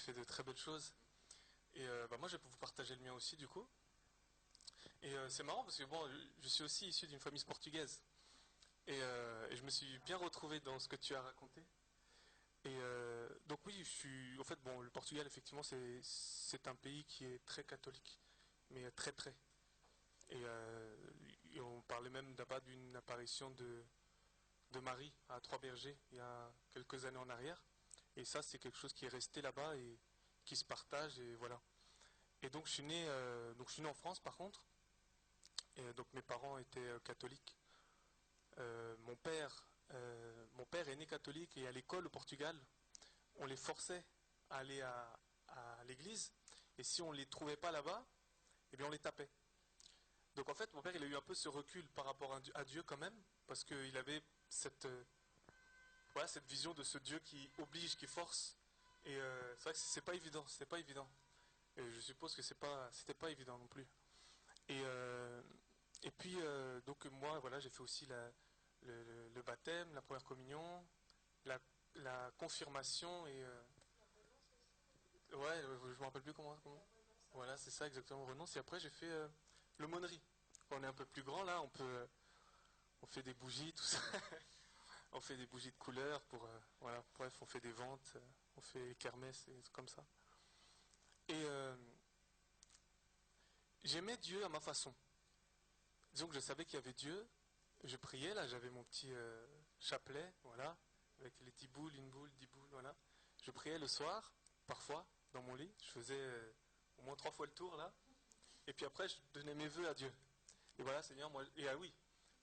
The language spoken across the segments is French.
fait de très belles choses. Et moi, je vais vous partager le mien aussi, du coup. Et c'est marrant parce que bon, je suis aussi issu d'une famille portugaise. Et je me suis bien retrouvé dans ce que tu as raconté. Et donc oui, je suis. En fait, bon, le Portugal, effectivement, c'est un pays qui est très catholique, mais très très. Et on parlait même là-bas d'une apparition de Marie à Trois-Bergers il y a quelques années en arrière. Et ça, c'est quelque chose qui est resté là-bas et qui se partage. Et voilà. Et donc je suis né en France, par contre. Et donc mes parents étaient catholiques. Mon père est né catholique et à l'école au Portugal, on les forçait à aller à l'église. Et si on ne les trouvait pas là-bas, eh bien on les tapait. Donc en fait, mon père, il a eu un peu ce recul par rapport à Dieu quand même, parce qu'il avait voilà, cette vision de ce Dieu qui oblige, qui force. Et c'est vrai que c'est pas évident, c'est pas évident. Et je suppose que c'était pas évident non plus. Et, et puis donc moi, voilà, j'ai fait aussi le baptême, la première communion, la, la confirmation et ouais, je me rappelle plus comment. Voilà, c'est ça exactement, renonce. Et après, j'ai fait l'aumônerie. Quand on est un peu plus grand, là, on fait des bougies, tout ça. On fait des bougies de couleur voilà, bref, on fait des ventes, on fait des kermesses et comme ça. Et j'aimais Dieu à ma façon. Disons que je savais qu'il y avait Dieu, je priais, là, j'avais mon petit chapelet, voilà, avec les 10 boules, une boule, 10 boules, voilà. Je priais le soir, parfois, dans mon lit, je faisais au moins 3 fois le tour, là, et puis après, je donnais mes vœux à Dieu. Et voilà, Seigneur, moi, et ah oui,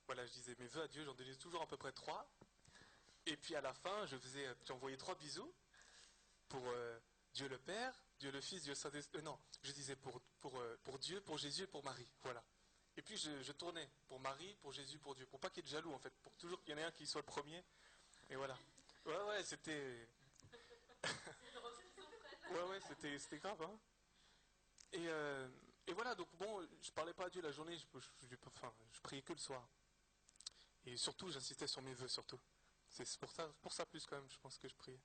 voilà, je disais mes vœux à Dieu, j'en donnais toujours à peu près 3. Et puis à la fin, j'envoyais 3 bisous pour Dieu le Père, Dieu le Fils, Dieu le Saint-Esprit. Non, je disais pour Dieu, pour Jésus et pour Marie. Voilà. Et puis je tournais pour Marie, pour Jésus, pour Dieu. Pour pas qu'il y ait de jaloux en fait. Pour toujours qu'il y en ait un qui soit le premier. Et voilà. Ouais, ouais, c'était. Ouais, ouais, c'était grave, hein. Et, et voilà, donc bon, je parlais pas à Dieu la journée, enfin, je priais que le soir. Et surtout, j'insistais sur mes vœux, surtout. C'est pour ça plus quand même, je pense que je priais.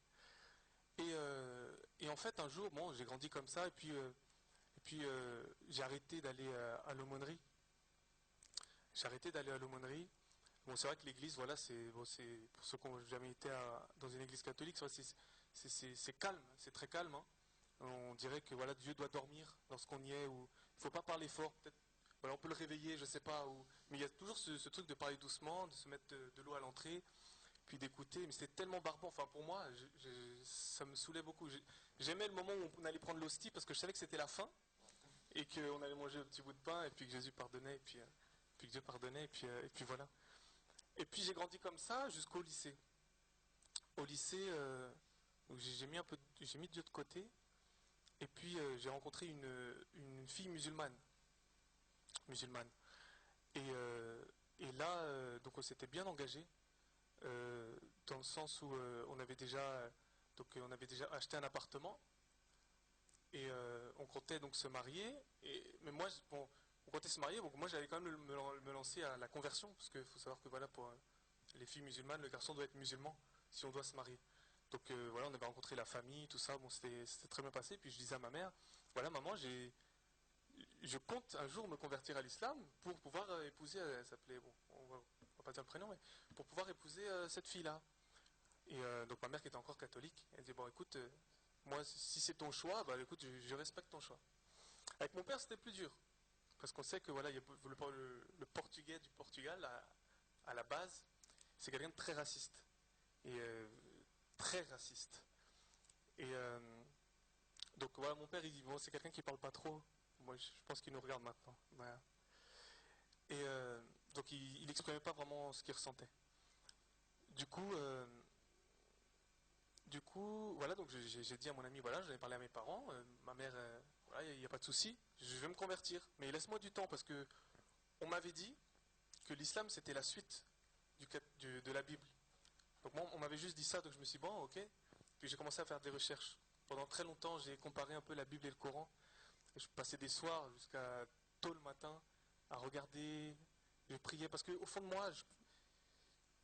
Et en fait, un jour, bon, j'ai grandi comme ça, et puis j'ai arrêté d'aller à l'aumônerie. J'ai arrêté d'aller à l'aumônerie. Bon, c'est vrai que l'église, voilà, c'est pour ceux qui n'ont jamais été dans une église catholique, c'est calme, c'est très calme, hein. On dirait que voilà, Dieu doit dormir lorsqu'on y est, ou il faut pas parler fort, peut-être. Voilà, on peut le réveiller, je sais pas, mais il y a toujours ce truc de parler doucement, de se mettre de l'eau à l'entrée, puis d'écouter. Mais c'était tellement barbant. Enfin, pour moi, ça me saoulait beaucoup. J'aimais le moment où on allait prendre l'hostie parce que je savais que c'était la fin et qu'on allait manger un petit bout de pain et puis que Jésus pardonnait puis que Dieu pardonnait et puis voilà. Et puis j'ai grandi comme ça jusqu'au lycée. Au lycée, où j'ai mis Dieu de côté. Et puis j'ai rencontré une fille musulmane. Et là, donc on s'était bien engagé dans le sens où on avait déjà acheté un appartement et on comptait donc se marier. Mais moi, bon, on comptait se marier, donc moi j'allais quand même me lancer à la conversion parce qu'il faut savoir que voilà pour les filles musulmanes, le garçon doit être musulman si on doit se marier. Donc voilà, on avait rencontré la famille, tout ça, bon c'était très bien passé. Puis je disais à ma mère, voilà maman, je compte un jour me convertir à l'islam pour pouvoir épouser, elle s'appelait, bon, on va pas dire le prénom, mais pour pouvoir épouser cette fille-là. Et donc ma mère qui était encore catholique, elle dit bon écoute, moi si c'est ton choix, bah écoute, je respecte ton choix. Avec mon père c'était plus dur, parce qu'on sait que voilà, il y a le portugais du Portugal à la base, c'est quelqu'un de très raciste. Et très raciste. Et donc voilà, mon père il dit bon c'est quelqu'un qui parle pas trop. Moi je pense qu'il nous regarde maintenant. Voilà. Et donc il exprimait pas vraiment ce qu'il ressentait. Du coup, euh, du coup, voilà, donc j'ai dit à mon ami, voilà, j'en ai parlé à mes parents, ma mère, voilà, il n'y a pas de souci, je vais me convertir, mais laisse-moi du temps parce que on m'avait dit que l'islam c'était la suite de la Bible. Donc moi, on m'avait juste dit ça, donc je me suis dit, bon, ok. Puis j'ai commencé à faire des recherches. Pendant très longtemps, j'ai comparé un peu la Bible et le Coran. Et je passais des soirs jusqu'à tôt le matin à regarder, je priais, parce qu'au fond de moi,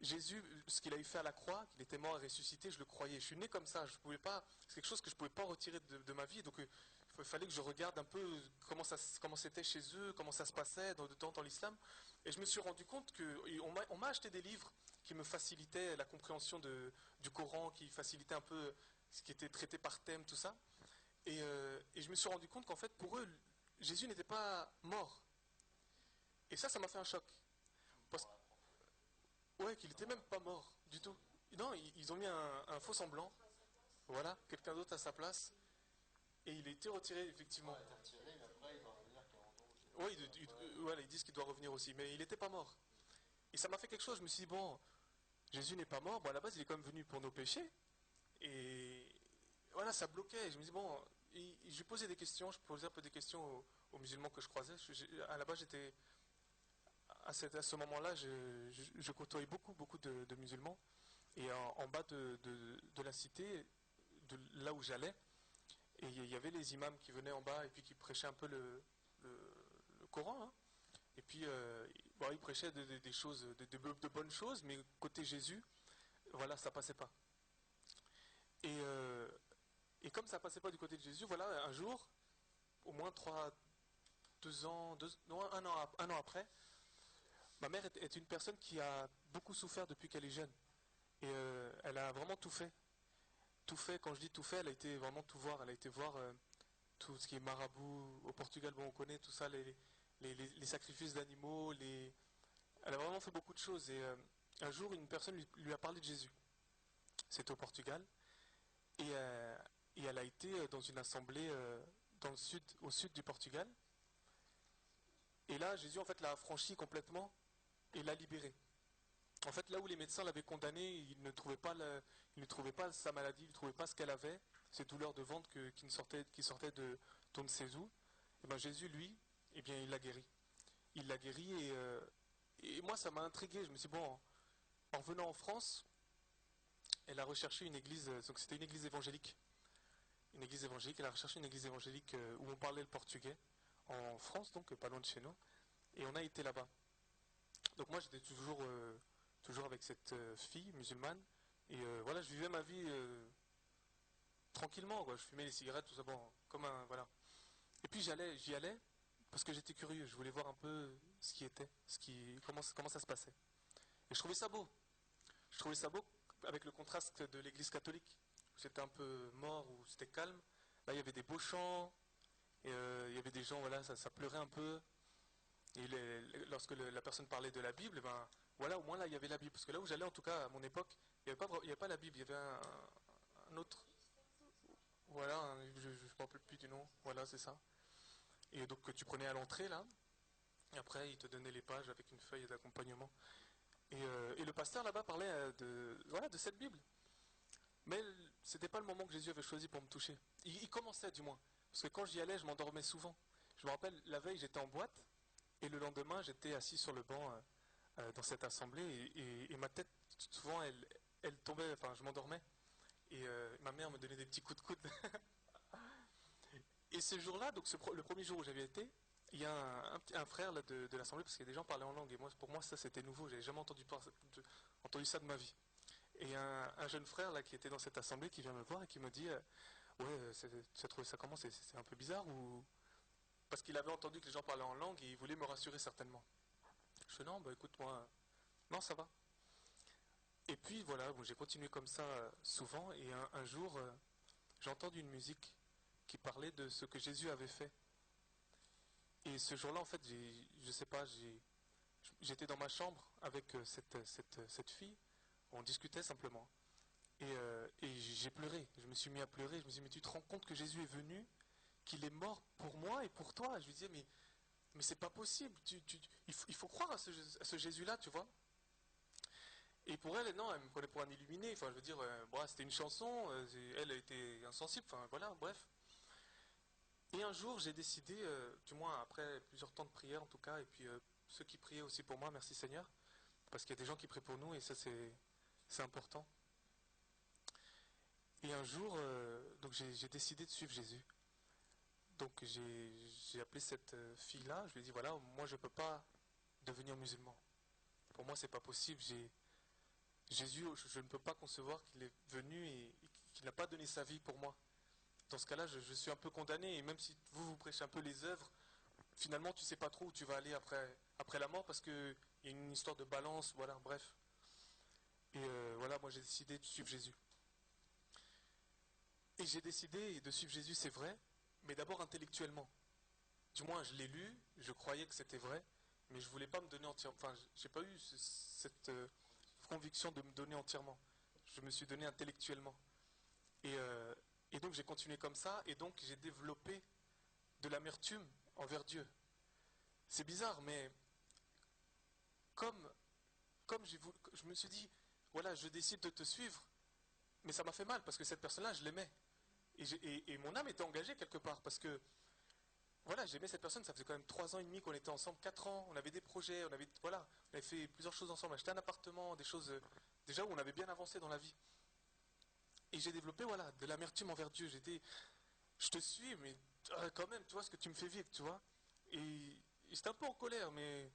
Jésus, ce qu'il a fait à la croix, qu'il était mort et ressuscité, je le croyais. Je suis né comme ça, je pouvais pas, c'est quelque chose que je ne pouvais pas retirer de ma vie. Donc il fallait que je regarde un peu comment c'était chez eux, comment ça se passait dans l'islam. Et je me suis rendu compte qu'on m'a acheté des livres qui me facilitaient la compréhension du Coran, qui facilitaient un peu ce qui était traité par thème, tout ça. Et je me suis rendu compte qu'en fait, pour eux, Jésus n'était pas mort. Et ça m'a fait un choc. Parce, ouais, qu'il était même pas mort du tout. Non, ils ont mis un faux semblant. Voilà, quelqu'un d'autre à sa place. Et il a été retiré, effectivement. Oui, voilà, ils disent qu'il doit revenir aussi. Mais il n'était pas mort. Et ça m'a fait quelque chose. Je me suis dit, bon, Jésus n'est pas mort. Bon, à la base, il est quand même venu pour nos péchés. Et voilà, ça bloquait. Je me dis, bon, je lui posais des questions. Je posais un peu des questions aux musulmans que je croisais. À la base, j'étais. À ce moment-là, je côtoyais beaucoup de musulmans. Et en bas de la cité, de là où j'allais, et il y avait les imams qui venaient en bas et puis qui prêchaient un peu le Coran. Hein. Et puis, bon, ils prêchaient des choses, de bonnes choses, mais côté Jésus, voilà, ça passait pas. Et, euh, et comme ça passait pas du côté de Jésus, voilà, un jour, au moins 2 ans, non, un an après, ma mère est une personne qui a beaucoup souffert depuis qu'elle est jeune. Et elle a vraiment tout fait. Tout fait, quand je dis tout fait, elle a été vraiment tout voir. Elle a été voir tout ce qui est marabout. Au Portugal, bon, on connaît tout ça, les sacrifices d'animaux. Elle a vraiment fait beaucoup de choses. Et un jour, une personne lui a parlé de Jésus. C'était au Portugal. Et, et elle a été dans une assemblée dans au sud du Portugal. Et là, Jésus, en fait, l'a affranchi complètement et l'a libéré. En fait, là où les médecins l'avaient condamné, ils ne trouvaient pas sa maladie, ils ne trouvaient pas ce qu'elle avait, ces douleurs de ventre qui sortaient de on ne sait où. Et bien Jésus, lui, eh bien, il l'a guéri. Il l'a guéri et moi, ça m'a intrigué. Je me suis dit, bon, en revenant en France, elle a recherché une église, donc c'était une église évangélique. Une église évangélique, elle a recherché une église évangélique où on parlait le portugais, en France, donc pas loin de chez nous. Et on a été là-bas. Donc moi, j'étais toujours avec cette fille musulmane. Et voilà, je vivais ma vie tranquillement, quoi. Je fumais les cigarettes, tout ça, bon, comme un, voilà. Et puis j'y allais parce que j'étais curieux, je voulais voir un peu ce qui était, comment ça se passait. Et je trouvais ça beau. Je trouvais ça beau avec le contraste de l'église catholique, où c'était un peu mort, où c'était calme. Là, il y avait des beaux chants, et il y avait des gens, voilà, ça pleurait un peu. Et lorsque la personne parlait de la Bible, ben voilà, au moins là, il y avait la Bible. Parce que là où j'allais, en tout cas, à mon époque, il n'y avait pas la Bible, il y avait un autre. Voilà, je ne me rappelle plus du nom. Voilà, c'est ça. Et donc, que tu prenais à l'entrée, là. Et après, il te donnait les pages avec une feuille d'accompagnement. Et le pasteur là-bas parlait voilà, de cette Bible. Mais c'était pas le moment que Jésus avait choisi pour me toucher. Il commençait du moins. Parce que quand j'y allais, je m'endormais souvent. Je me rappelle, la veille, j'étais en boîte. Et le lendemain, j'étais assis sur le banc dans cette assemblée. Et ma tête, souvent, elle tombait. Enfin, je m'endormais. Et ma mère me donnait des petits coups de coude. Et ce jour-là, donc le premier jour où j'avais été, il y a un frère là, de l'assemblée, parce que des gens parlaient en langue, et moi, pour moi, ça c'était nouveau, j'avais jamais entendu ça de ma vie. Et un jeune frère là qui était dans cette assemblée qui vient me voir et qui me dit ouais, tu as trouvé ça comment, c'est un peu bizarre ou parce qu'il avait entendu que les gens parlaient en langue et il voulait me rassurer certainement. Je dis non, bah écoute moi, non ça va. Et puis voilà, bon, j'ai continué comme ça souvent et un jour j'ai entendu une musique qui parlait de ce que Jésus avait fait. Et ce jour-là en fait, je sais pas, j'étais dans ma chambre avec cette fille, on discutait simplement. Et j'ai pleuré, je me suis mis à pleurer, je me suis dit, mais tu te rends compte que Jésus est venu, qu'il est mort pour moi et pour toi. Je lui disais, mais c'est pas possible, il faut croire à ce Jésus-là, tu vois. Et pour elle, non, elle me prenait pour un illuminé, enfin je veux dire, bon, c'était une chanson, elle était insensible, enfin voilà, bref. Et un jour, j'ai décidé, du moins après plusieurs temps de prière en tout cas, et puis ceux qui priaient aussi pour moi, merci Seigneur, parce qu'il y a des gens qui prient pour nous et ça c'est important. Et un jour, donc j'ai décidé de suivre Jésus. Donc j'ai appelé cette fille-là, je lui ai dit voilà, moi je ne peux pas devenir musulman. Pour moi c'est pas possible, Jésus, je ne peux pas concevoir qu'il est venu et qu'il n'a pas donné sa vie pour moi. Dans ce cas-là, je suis un peu condamné, et même si vous prêchez un peu les œuvres, finalement, tu sais pas trop où tu vas aller après la mort, parce qu'il y a une histoire de balance, voilà, bref. Et voilà, moi j'ai décidé de suivre Jésus. Et j'ai décidé de suivre Jésus, c'est vrai, mais d'abord intellectuellement. Du moins, je l'ai lu, je croyais que c'était vrai, mais je voulais pas me donner entièrement. Enfin, j'ai pas eu cette conviction de me donner entièrement. Je me suis donné intellectuellement. Et, euh, et donc j'ai continué comme ça, et donc j'ai développé de l'amertume envers Dieu. C'est bizarre, mais comme, je me suis dit, voilà, je décide de te suivre, mais ça m'a fait mal parce que cette personne-là, je l'aimais. Et mon âme était engagée quelque part parce que, voilà, j'aimais cette personne, ça faisait quand même 3 ans et demi qu'on était ensemble, 4 ans, on avait des projets, voilà, on avait fait plusieurs choses ensemble, acheté un appartement, des choses, déjà où on avait bien avancé dans la vie. Et j'ai développé, voilà, de l'amertume envers Dieu. Je te suis, mais quand même, tu vois ce que tu me fais vivre, tu vois. Et j'étais un peu en colère, mais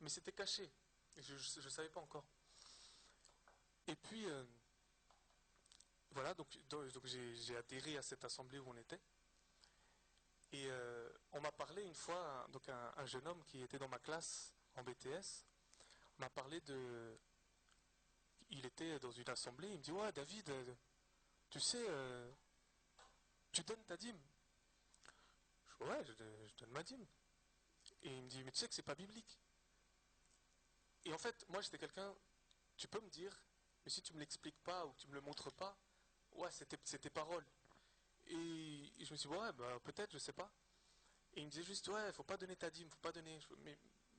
c'était caché. Et je ne savais pas encore. Et puis, voilà, donc j'ai adhéré à cette assemblée où on était. Et on m'a parlé une fois, donc un jeune homme qui était dans ma classe en BTS, m'a parlé de. Il était dans une assemblée, il me dit: Ouais, David, tu sais, tu donnes ta dîme. Je dis: Ouais, je donne ma dîme. Et il me dit: Mais tu sais que c'est pas biblique. Et en fait, moi j'étais quelqu'un, tu peux me dire, mais si tu me l'expliques pas ou que tu me le montres pas, ouais, c'est tes paroles. Et je me suis dit: Ouais, bah peut-être, je sais pas. Et il me disait juste: Ouais, faut pas donner ta dîme, faut pas donner.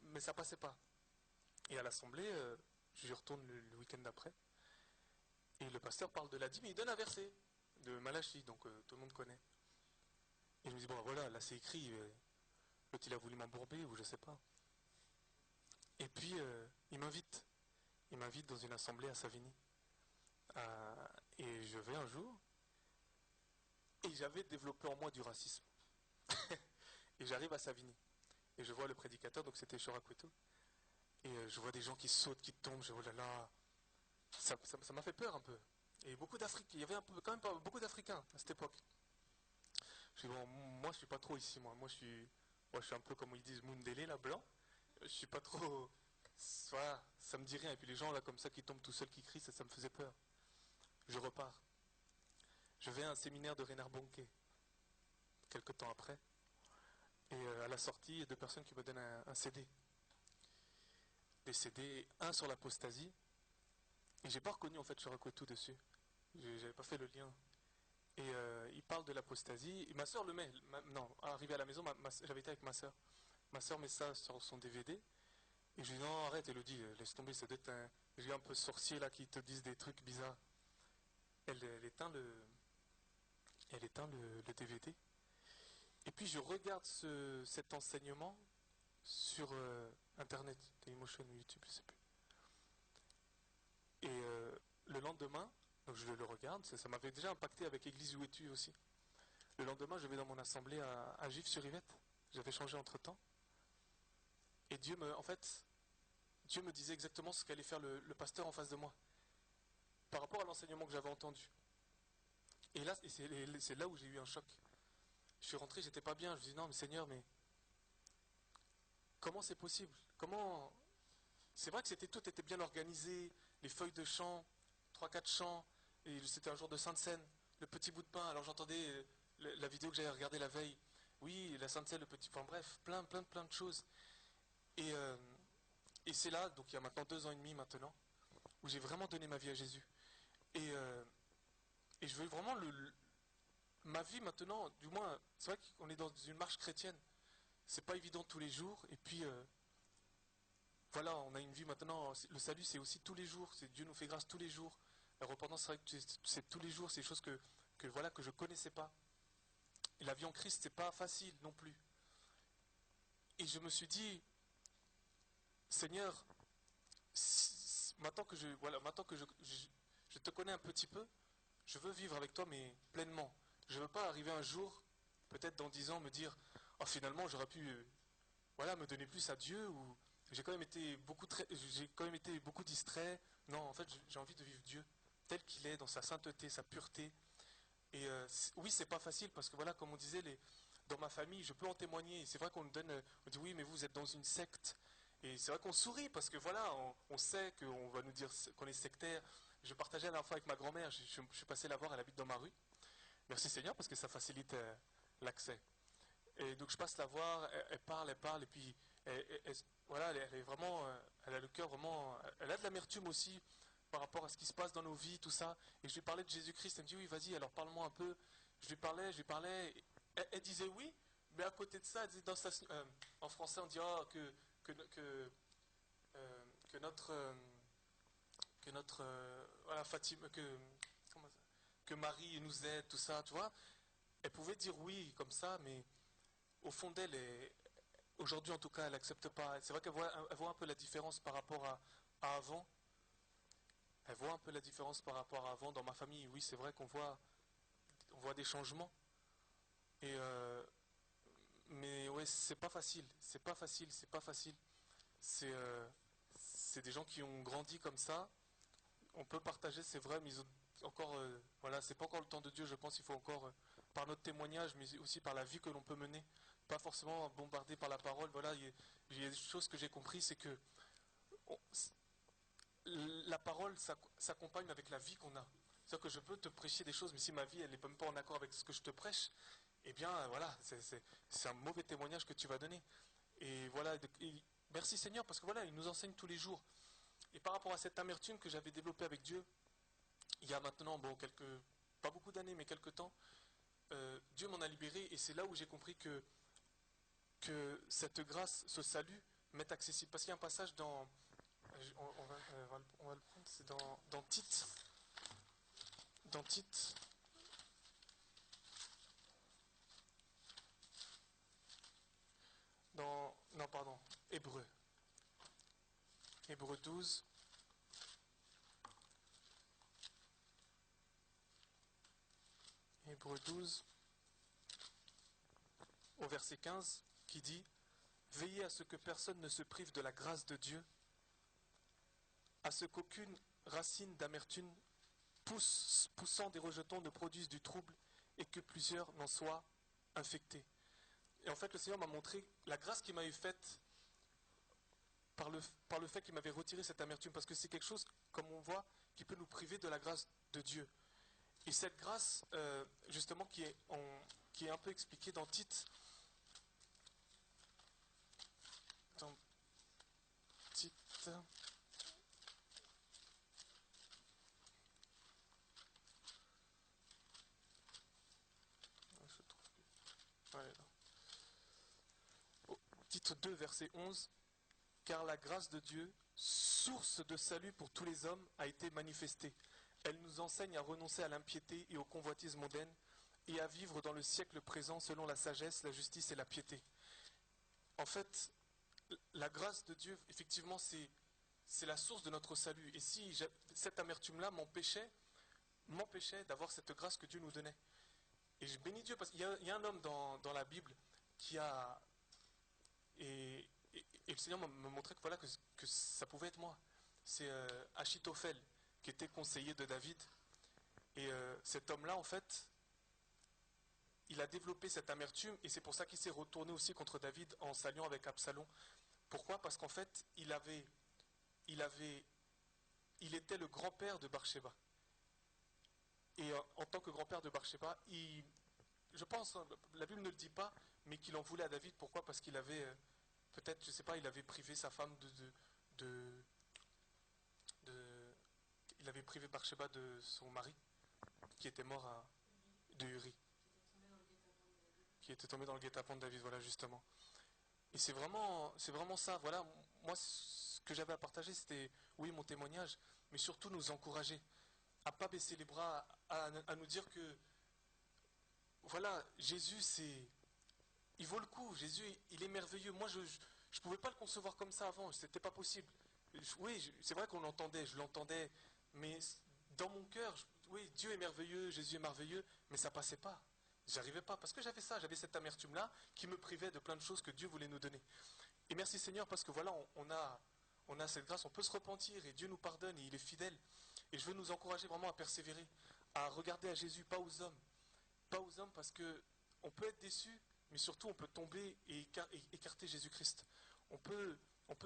Mais ça passait pas. Et à l'assemblée, je retourne le week-end d'après, et le pasteur parle de la dîme, et il donne un verset de Malachie, donc tout le monde connaît. Et je me dis: Bon, voilà, là c'est écrit, l'autre il a voulu m'embourber, ou je sais pas. Et puis, il m'invite dans une assemblée à Savigny. Et je vais un jour, et j'avais développé en moi du racisme. Et j'arrive à Savigny, et je vois le prédicateur, donc c'était Chorakueto, et je vois des gens qui sautent, qui tombent, je dis: Oh là là, ça m'a fait peur un peu. Et beaucoup d'Africains, il y avait quand même pas beaucoup d'Africains à cette époque. Je dis: Bon, moi je suis pas trop ici, moi je suis un peu comme ils disent Mundele, là, blanc. Je suis pas trop. Voilà, ça me dit rien. Et puis les gens là comme ça qui tombent tout seuls, qui crient, ça me faisait peur. Je repars. Je vais à un séminaire de Reinhard Bonnke, quelques temps après. Et à la sortie, il y a deux personnes qui me donnent un CD. Des CD, un sur l'apostasie. Et j'ai pas reconnu en fait Chorakuetu dessus. J'avais pas fait le lien. Et il parle de l'apostasie. Et ma soeur le met. Non, arrivé à la maison, j'avais été avec ma soeur. Ma soeur met ça sur son DVD. Et je lui dis: Non, arrête, Elodie, laisse tomber, c'est d'être un peu sorcier là qui te disent des trucs bizarres. Elle éteint le DVD. Et puis je regarde cet enseignement sur Internet, Dailymotion ou YouTube, je sais plus. Et le lendemain, donc je le regarde, ça m'avait déjà impacté avec Église où es-tu aussi. Le lendemain, je vais dans mon assemblée à Gif-sur-Yvette. J'avais changé entre temps. Et Dieu me disait exactement ce qu'allait faire le pasteur en face de moi, par rapport à l'enseignement que j'avais entendu. Et là, c'est là où j'ai eu un choc. Je suis rentré, j'étais pas bien. Je me dis: Non, mais Seigneur, mais comment c'est possible? Comment. C'est vrai que tout était bien organisé, les feuilles de chant, 3-4 chants, et c'était un jour de Sainte Seine, le petit bout de pain. Alors j'entendais la vidéo que j'avais regardée la veille. Oui, la Sainte Seine, le petit. Enfin bref, plein de choses. Et, euh, et c'est là, donc il y a maintenant 2 ans et demi maintenant, où j'ai vraiment donné ma vie à Jésus. Et, euh, et je veux vraiment ma vie maintenant, du moins, c'est vrai qu'on est dans une marche chrétienne. C'est pas évident tous les jours. Et puis, voilà, on a une vie maintenant. Le salut, c'est aussi tous les jours. C'est Dieu nous fait grâce tous les jours. La repentance, c'est vrai que c'est tous les jours. C'est des choses voilà, que je connaissais pas. Et la vie en Christ, c'est pas facile non plus. Et je me suis dit: Seigneur, maintenant que je te connais un petit peu, je veux vivre avec toi, mais pleinement. Je veux pas arriver un jour, peut-être dans 10 ans, me dire: Oh, finalement, j'aurais pu, voilà, me donner plus à Dieu, ou j'ai quand même été beaucoup distrait, Non, en fait, j'ai envie de vivre Dieu tel qu'il est, dans sa sainteté, sa pureté. Et oui, c'est pas facile parce que voilà, comme on disait, dans ma famille, je peux en témoigner. Et c'est vrai qu'on nous donne, on dit oui, mais vous êtes dans une secte. Et c'est vrai qu'on sourit parce que voilà, on sait qu'on va nous dire qu'on est sectaire. Je partageais la dernière fois avec ma grand-mère, je suis passé la voir, elle habite dans ma rue. Merci Seigneur parce que ça facilite l'accès. Et donc je passe la voir, elle parle, et puis voilà, elle est vraiment, elle a le cœur vraiment, elle a de l'amertume aussi par rapport à ce qui se passe dans nos vies, tout ça. Et je lui parlais de Jésus-Christ, elle me dit oui, vas-y, alors parle-moi un peu. Je lui parlais, elle disait oui, mais à côté de ça, elle disait en français on dit oh, que notre, voilà, Fatima, comment ça, que Marie nous aide, tout ça, tu vois. Elle pouvait dire oui comme ça, mais au fond d'elle, aujourd'hui en tout cas, elle n'accepte pas. C'est vrai elle voit un peu la différence par rapport à avant. Elle voit un peu la différence par rapport à avant. Dans ma famille, oui, c'est vrai on voit des changements. Et mais ouais, c'est pas facile. C'est pas facile. C'est pas facile. C'est c'est des gens qui ont grandi comme ça. On peut partager, c'est vrai, mais encore, voilà, c'est pas encore le temps de Dieu. Je pense qu'il faut encore, par notre témoignage, mais aussi par la vie que l'on peut mener, pas forcément bombardé par la parole. Voilà, il y a des choses que j'ai compris, c'est que on- la parole s'accompagne avec la vie qu'on a. C'est-à-dire que je peux te prêcher des choses, mais si ma vie elle n'est même pas en accord avec ce que je te prêche, eh bien voilà, c'est un mauvais témoignage que tu vas donner. Et voilà, merci Seigneur, parce que voilà, il nous enseigne tous les jours. Et par rapport à cette amertume que j'avais développée avec Dieu, il y a maintenant, bon, pas beaucoup d'années, mais quelques temps, Dieu m'en a libéré, et c'est là où j'ai compris que cette grâce, ce salut, m'est accessible. Parce qu'il y a un passage on va le prendre, c'est dans Tite. Dans Tite. Non, pardon. Hébreu. Hébreu 12. Hébreu 12, au verset 15, qui dit veillez à ce que personne ne se prive de la grâce de Dieu, à ce qu'aucune racine d'amertume poussant des rejetons ne produise du trouble et que plusieurs n'en soient infectés. Et en fait, le Seigneur m'a montré la grâce qu'il m'avait faite par le fait qu'il m'avait retiré cette amertume, parce que c'est quelque chose, comme on voit, qui peut nous priver de la grâce de Dieu. Et cette grâce, justement, qui est un peu expliquée dans Tite, dans Tite, je trouve que, ouais, Titre 2, verset 11, car la grâce de Dieu, source de salut pour tous les hommes, a été manifestée. Elle nous enseigne à renoncer à l'impiété et aux convoitises mondaines et à vivre dans le siècle présent selon la sagesse, la justice et la piété. En fait, la grâce de Dieu, effectivement, c'est la source de notre salut. Et si cette amertume-là m'empêchait d'avoir cette grâce que Dieu nous donnait. Et je bénis Dieu parce qu'il y a un homme dans la Bible qui a... Et le Seigneur m'a montré que, voilà, que ça pouvait être moi. C'est Achitophel, qui était conseiller de David. Et cet homme-là, en fait, il a développé cette amertume et c'est pour ça qu'il s'est retourné aussi contre David en s'alliant avec Absalom. Pourquoi? Parce qu'en fait, il avait, il était le grand-père de Bathsheba. Et en tant que grand-père de Bathsheba, je pense, hein, la Bible ne le dit pas, mais qu'il en voulait à David. Pourquoi? Parce qu'il avait, peut-être, je sais pas, il avait privé sa femme de, de- il avait privé Bathsheba de son mari, qui était mort de Uri, qui était tombé dans le guet-apens de David, voilà, justement. Et c'est vraiment ça, voilà, moi, ce que j'avais à partager, c'était, oui, mon témoignage, mais surtout nous encourager à pas baisser les bras, à nous dire que, voilà, Jésus, il vaut le coup. Jésus, il est merveilleux. Moi, je pouvais pas le concevoir comme ça avant. C'était pas possible. Oui, c'est vrai qu'on l'entendait, je l'entendais, mais dans mon cœur, oui, Dieu est merveilleux, Jésus est merveilleux, mais ça passait pas. J'arrivais pas parce que j'avais ça, j'avais cette amertume-là qui me privait de plein de choses que Dieu voulait nous donner. Et merci Seigneur parce que voilà, on a cette grâce, on peut se repentir et Dieu nous pardonne et il est fidèle. Et je veux nous encourager vraiment à persévérer, à regarder à Jésus, pas aux hommes. Pas aux hommes parce que on peut être déçu, mais surtout on peut tomber et écarter Jésus-Christ. On peut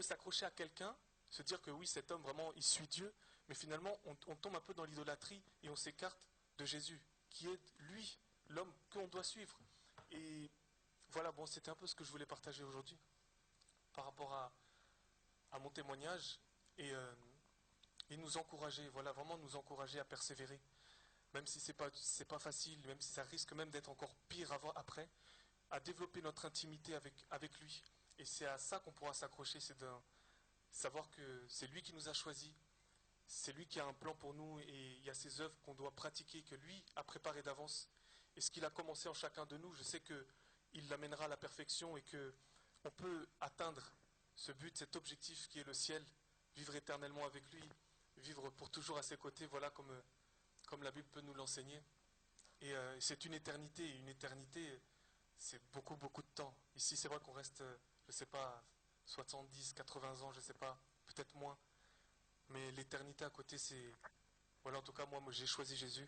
s'accrocher à quelqu'un, se dire que oui, cet homme vraiment, il suit Dieu, mais finalement on tombe un peu dans l'idolâtrie et on s'écarte de Jésus, qui est lui, l'homme qu'on doit suivre. Et voilà, bon, c'était un peu ce que je voulais partager aujourd'hui par rapport à mon témoignage et nous encourager, voilà, vraiment nous encourager à persévérer, même si c'est pas facile, même si ça risque même d'être encore pire après, à développer notre intimité avec lui. Et c'est à ça qu'on pourra s'accrocher, c'est de savoir que c'est lui qui nous a choisis, c'est lui qui a un plan pour nous et il y a ses œuvres qu'on doit pratiquer, que lui a préparées d'avance. Et ce qu'il a commencé en chacun de nous, je sais qu'il l'amènera à la perfection et qu'on peut atteindre ce but, cet objectif qui est le ciel, vivre éternellement avec lui, vivre pour toujours à ses côtés, voilà comme la Bible peut nous l'enseigner. Et c'est une éternité, c'est beaucoup de temps. Ici c'est vrai qu'on reste, je ne sais pas, 70, 80 ans, je ne sais pas, peut-être moins. Mais l'éternité à côté, c'est... Voilà, en tout cas, moi j'ai choisi Jésus.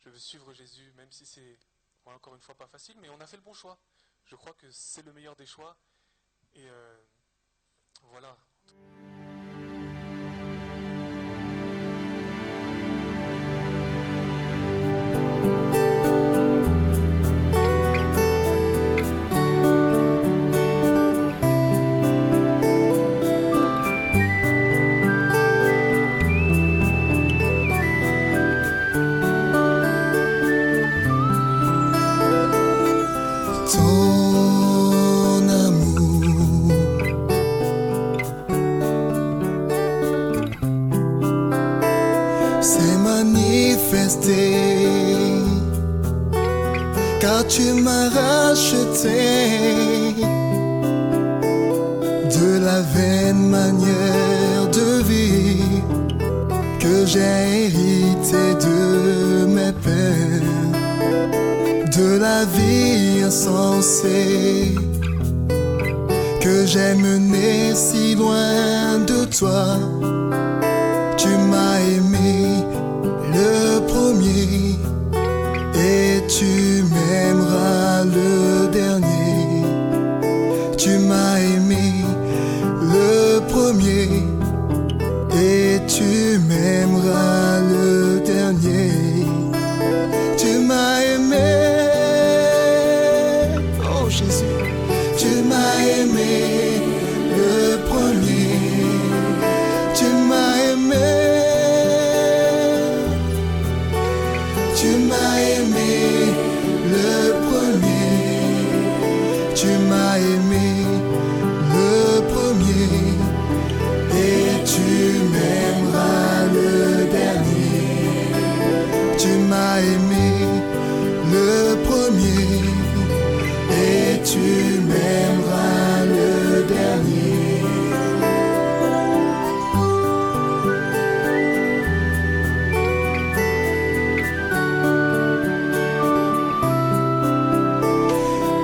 Je veux suivre Jésus, même si c'est, voilà, encore une fois, pas facile. Mais on a fait le bon choix. Je crois que c'est le meilleur des choix. Et voilà. Ton amour s'est manifesté, car tu m'as racheté de la vaine manière de vie que j'ai hérité de mes pères, de la vie insensée que j'ai menée si loin de toi. Tu m'as aimé le premier et tu m'aimeras le dernier. Tu m'as aimé le premier et tu m'aimeras le dernier. Tu m'as aimé, oh Jésus, tu m'as aimé le premier. Tu m'as aimé, tu m'as aimé le premier. Tu m'as aimé le premier et tu m'aimeras le dernier. Tu m'as aimé le premier et tu m'aimeras le dernier.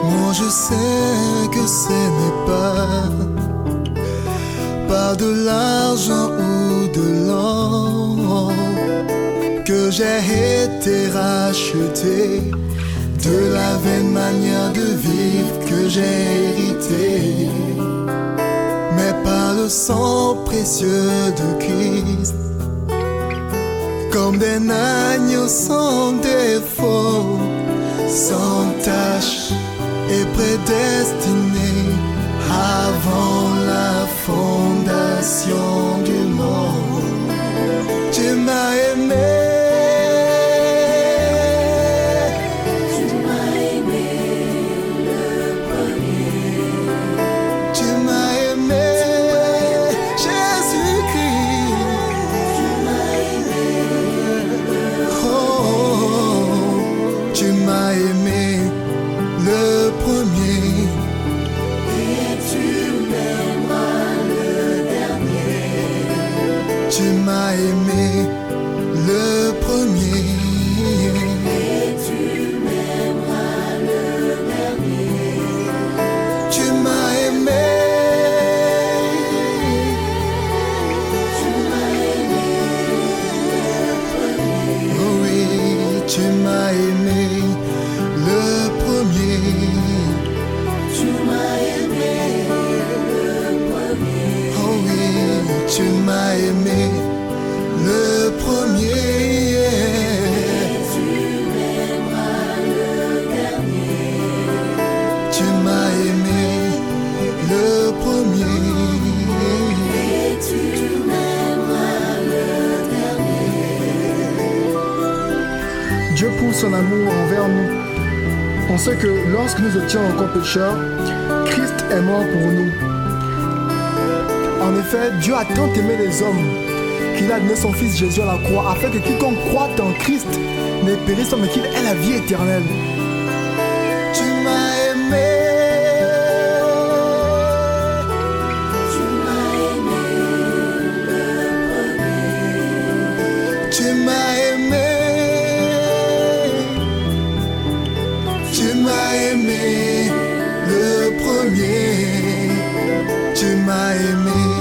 Moi je sais que ce n'est pas par de l'argent ou de l'or que j'ai été racheté, de la vaine manière de vivre que j'ai hérité, mais par le sang précieux de Christ, comme des agneaux sans défaut, sans tache et prédestiné avant la fondation du monde. Tu m'as aimé, tu m'as aimé le premier. Tu m'as aimé, Jésus-Christ. Tu m'as aimé, oh, tu m'as aimé le premier et tu m'aimeras le dernier. Tu m'as aimé le on sait que lorsque nous étions encore pécheurs, Christ est mort pour nous. En effet, Dieu a tant aimé les hommes qu'il a donné son Fils Jésus à la croix, afin que quiconque croit en Christ ne périsse pas, mais qu'il ait la vie éternelle. Tu m'as aimé. Tu m'as aimé le premier. Tu m'as aimé. Tu m'as aimé le premier. Tu m'as aimé.